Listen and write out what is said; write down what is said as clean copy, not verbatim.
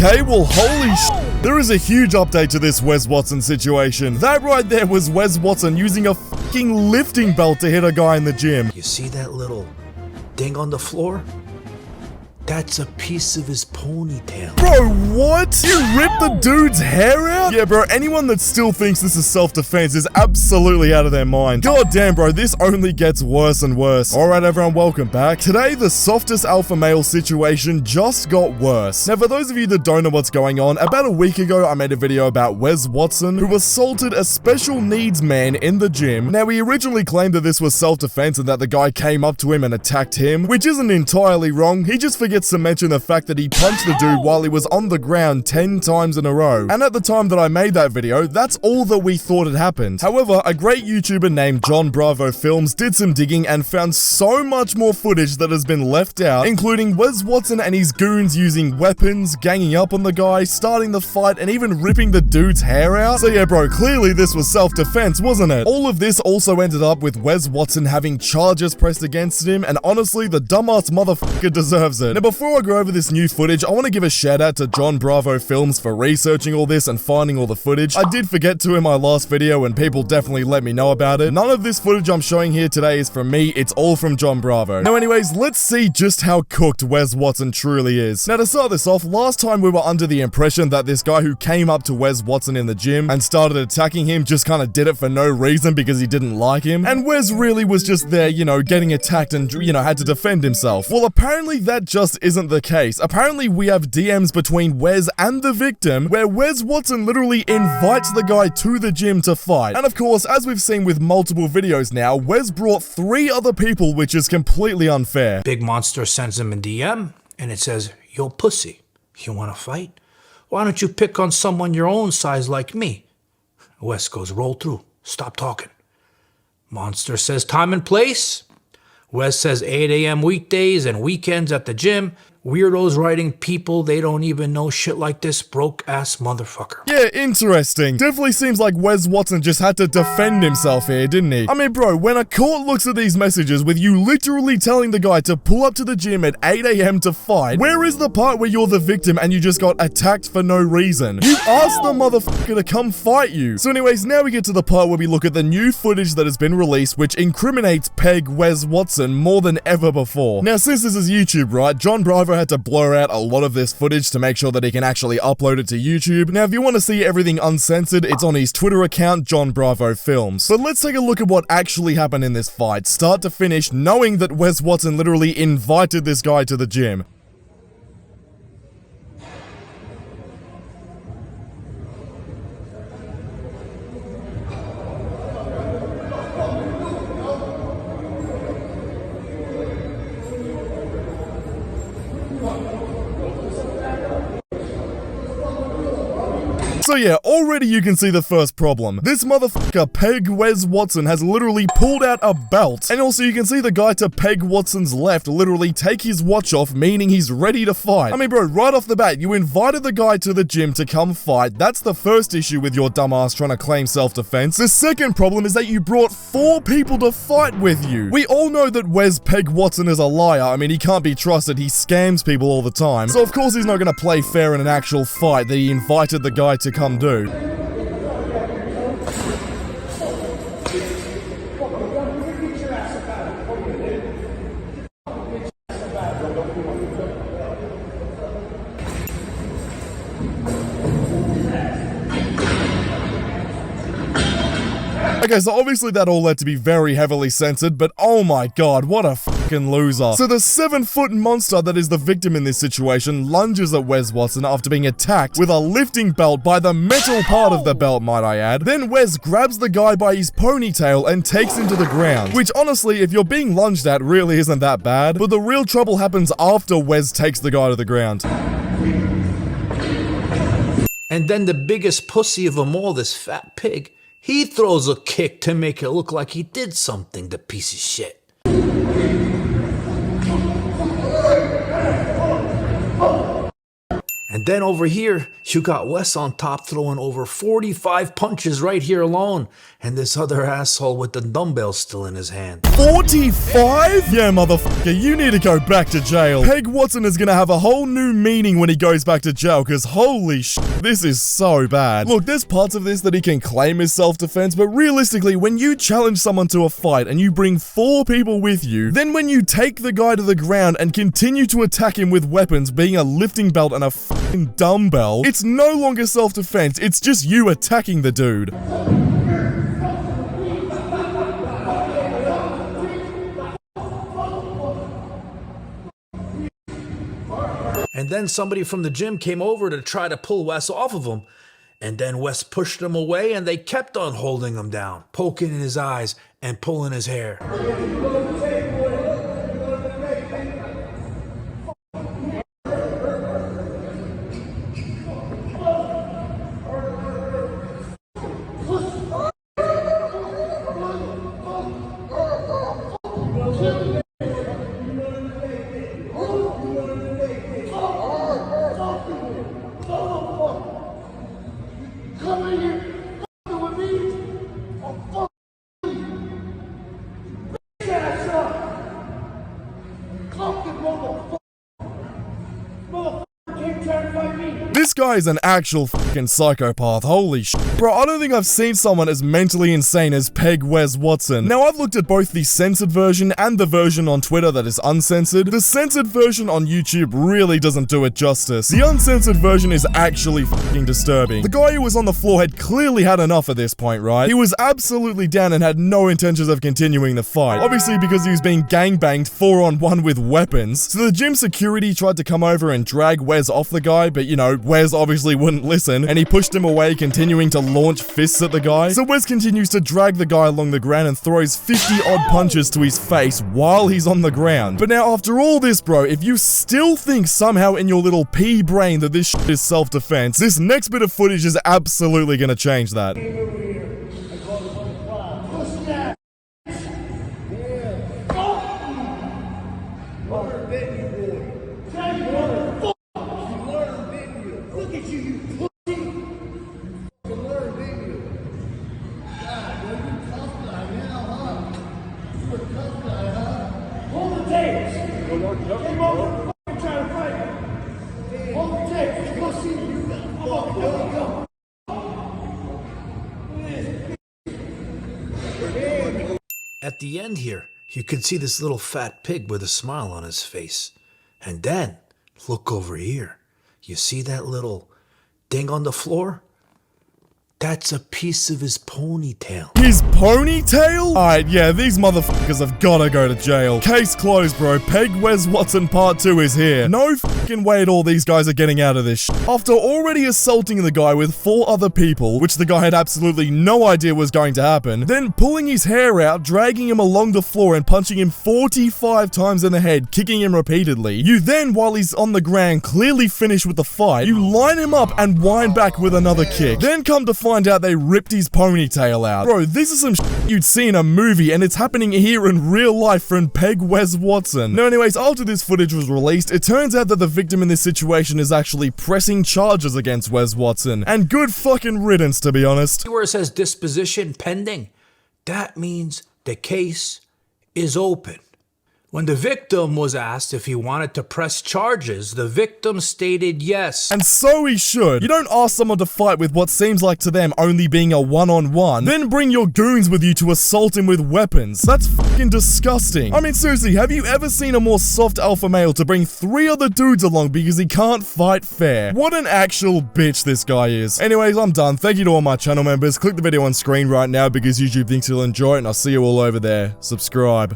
Okay, well, holy sh**. There is a huge update to this Wes Watson situation. That right there was Wes Watson using a fucking lifting belt to hit a guy in the gym. You see that little ding on the floor? That's a piece of his ponytail. Bro, what? You ripped the dude's hair out? Yeah, bro, anyone that still thinks this is self-defense is absolutely out of their mind. God damn, bro, this only gets worse and worse. Alright, everyone, welcome back. Today, the softest alpha male situation just got worse. Now, for those of you that don't know what's going on, about a week ago, I made a video about Wes Watson, who assaulted a special needs man in the gym. Now, he originally claimed that this was self-defense and that the guy came up to him and attacked him, which isn't entirely wrong. He just forgets to mention the fact that he punched the dude while he was on the ground 10 times in a row. And at the time that I made that video, that's all that we thought had happened. However, a great YouTuber named John Bravo Films did some digging and found so much more footage that has been left out, including Wes Watson and his goons using weapons, ganging up on the guy, starting the fight, and even ripping the dude's hair out. So yeah, bro, clearly this was self-defense, wasn't it? All of this also ended up with Wes Watson having charges pressed against him, and honestly, the dumbass motherfucker deserves it. Now, before I go over this new footage, I want to give a shout out to John Bravo Films for researching all this and finding all the footage. I did forget to in my last video, and people definitely let me know about it. None of this footage I'm showing here today is from me, it's all from John Bravo. Now anyways, let's see just how cooked Wes Watson truly is. Now to start this off, last time we were under the impression that this guy who came up to Wes Watson in the gym and started attacking him just kind of did it for no reason because he didn't like him, and Wes really was just there, you know, getting attacked and, you know, had to defend himself. Well, apparently that just isn't the case. Apparently we have DMs between Wes and the victim where Wes Watson literally invites the guy to the gym to fight. And of course, as we've seen with multiple videos now, Wes brought 3 other people, which is completely unfair. Big Monster sends him a DM and it says, "Yo pussy, you wanna fight? Why don't you pick on someone your own size like me?" Wes goes, "Roll through, stop talking." Monster says, "Time and place." Wes says 8 a.m. weekdays and weekends at the gym. Weirdos writing people they don't even know shit like this broke ass motherfucker. Yeah, interesting. Definitely seems like Wes Watson just had to defend himself here, didn't he? I mean, bro, when a court looks at these messages with you literally telling the guy to pull up to the gym at 8 a.m. to fight, where is the part where you're the victim and you just got attacked for no reason? You asked the motherfucker to come fight you. So anyways, now we get to the part where we look at the new footage that has been released, which incriminates Peg Wes Watson more than ever before. Now, since this is YouTube, right, John Bravo had to blur out a lot of this footage to make sure that he can actually upload it to YouTube. Now, if you want to see everything uncensored, it's on his Twitter account, John Bravo Films. But let's take a look at what actually happened in this fight, start to finish, knowing that Wes Watson literally invited this guy to the gym. So yeah, already you can see the first problem. This motherfucker, Peg Wes Watson, has literally pulled out a belt. And also you can see the guy to Peg Watson's left literally take his watch off, meaning he's ready to fight. I mean, bro, right off the bat, you invited the guy to the gym to come fight. That's the first issue with your dumbass trying to claim self-defense. The second problem is that you brought 4 people to fight with you. We all know that Wes Peg Watson is a liar. I mean, he can't be trusted. He scams people all the time. So of course he's not going to play fair in an actual fight that he invited the guy to come do. Okay, so obviously that all led to be very heavily censored, but oh my god, what a fucking loser. So the 7-foot monster that is the victim in this situation lunges at Wes Watson after being attacked with a lifting belt by the metal part of the belt, might I add. Then Wes grabs the guy by his ponytail and takes him to the ground, which honestly, if you're being lunged at, really isn't that bad, but the real trouble happens after Wes takes the guy to the ground. And then the biggest pussy of them all, this fat pig, he throws a kick to make it look like he did something, the piece of shit. And And then over here, you got Wes on top throwing over 45 punches right here alone. And this other asshole with the dumbbells still in his hand. 45? Yeah, motherfucker, you need to go back to jail. Peg Watson is gonna have a whole new meaning when he goes back to jail, because holy shit, this is so bad. Look, there's parts of this that he can claim as self-defense, but realistically, when you challenge someone to a fight and you bring 4 people with you, then when you take the guy to the ground and continue to attack him with weapons, being a lifting belt and a fucking dumbbell, it's no longer self-defense, it's just you attacking the dude. And then somebody from the gym came over to try to pull Wes off of him. And then Wes pushed him away and they kept on holding him down, poking in his eyes and pulling his hair. This guy is an actual fucking psychopath, holy shit. Bro, I don't think I've seen someone as mentally insane as Peg Wes Watson. Now, I've looked at both the censored version and the version on Twitter that is uncensored. The censored version on YouTube really doesn't do it justice. The uncensored version is actually fucking disturbing. The guy who was on the floor had clearly had enough at this point, right? He was absolutely down and had no intentions of continuing the fight. Obviously because he was being gangbanged 4-on-1 with weapons. So the gym security tried to come over and drag Wes off the guy, but you know, Wes obviously wouldn't listen, and he pushed him away, continuing to launch fists at the guy. So Wes continues to drag the guy along the ground and throws 50-odd punches to his face while he's on the ground. But now, after all this, bro, if you still think somehow in your little pea brain that this shit is self-defense, this next bit of footage is absolutely gonna change that. At the end here, you can see this little fat pig with a smile on his face. And then, look over here. You see that little thing on the floor? That's a piece of his ponytail. His ponytail? Alright, yeah, these motherfuckers have gotta go to jail. Case closed, bro. Peg Wes Watson Part 2 is here. No fucking way at all these guys are getting out of this shit. After already assaulting the guy with 4 other people, which the guy had absolutely no idea was going to happen, then pulling his hair out, dragging him along the floor and punching him 45 times in the head, kicking him repeatedly. You then, while he's on the ground, clearly finished with the fight, you line him up and wind back with another kick. Then come to find out they ripped his ponytail out. Bro, this is some shit you'd see in a movie, and it's happening here in real life from Peg Wes Watson. Now anyways, after this footage was released, it turns out that the victim in this situation is actually pressing charges against Wes Watson. And good fucking riddance, to be honest. See where it says disposition pending? That means the case is open. When the victim was asked if he wanted to press charges, the victim stated yes. And so he should. You don't ask someone to fight with what seems like to them only being a one-on-one, then bring your goons with you to assault him with weapons. That's fucking disgusting. I mean, seriously, have you ever seen a more soft alpha male to bring 3 other dudes along because he can't fight fair? What an actual bitch this guy is. Anyways, I'm done. Thank you to all my channel members. Click the video on screen right now because YouTube thinks you'll enjoy it, and I'll see you all over there. Subscribe.